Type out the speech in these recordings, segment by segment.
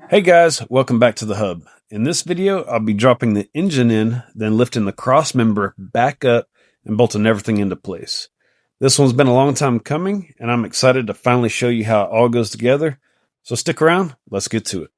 Hey guys, welcome back to the hub. In this video, I'll be dropping the engine in, then lifting the cross member back up and bolting everything into place. This one's been a long time coming, and I'm excited to finally show you how it all goes together. So stick around, let's get to it.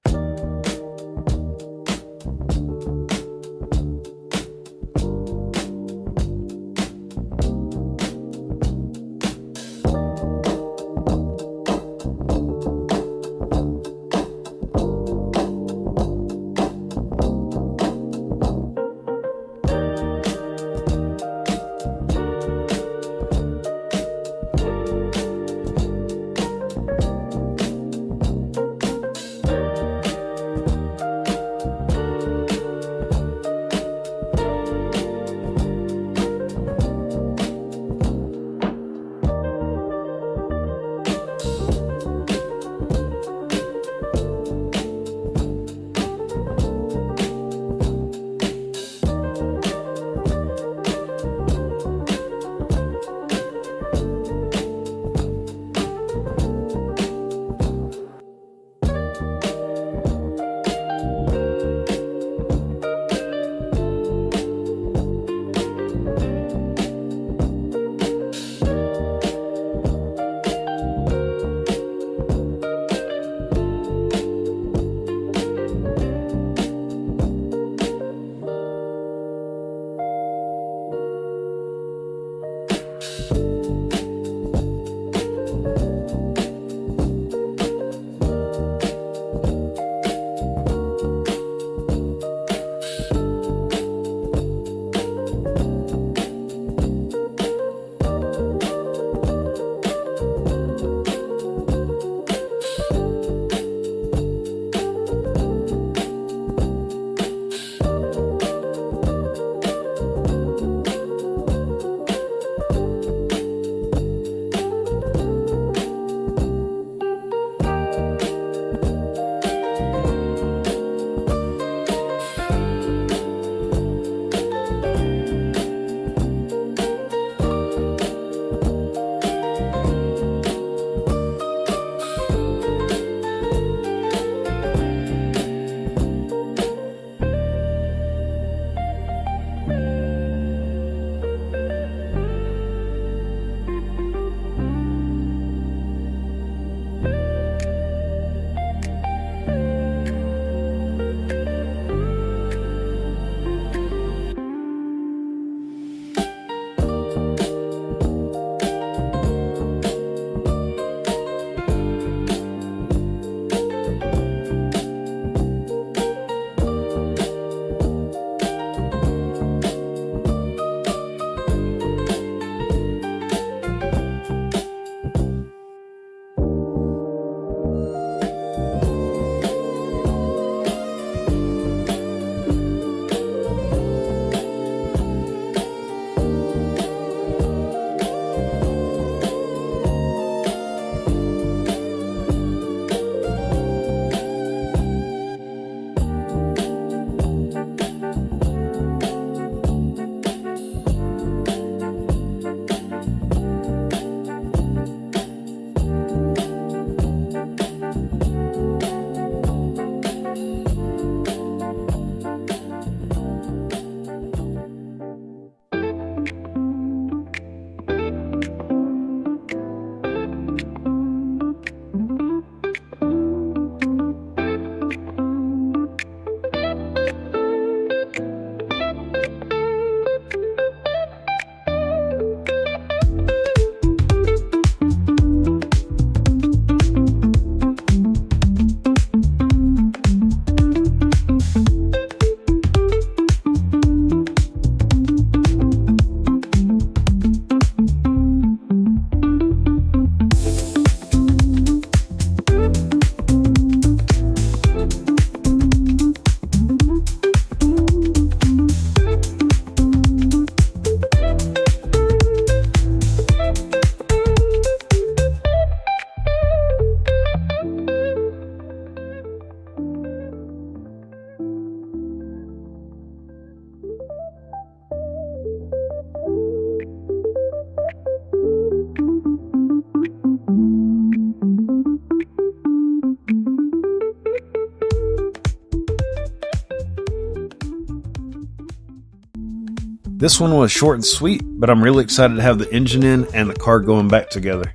This one was short and sweet, but I'm really excited to have the engine in and the car going back together.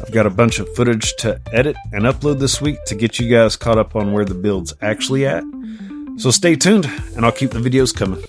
I've got a bunch of footage to edit and upload this week to get you guys caught up on where the build's actually at. So stay tuned, and I'll keep the videos coming.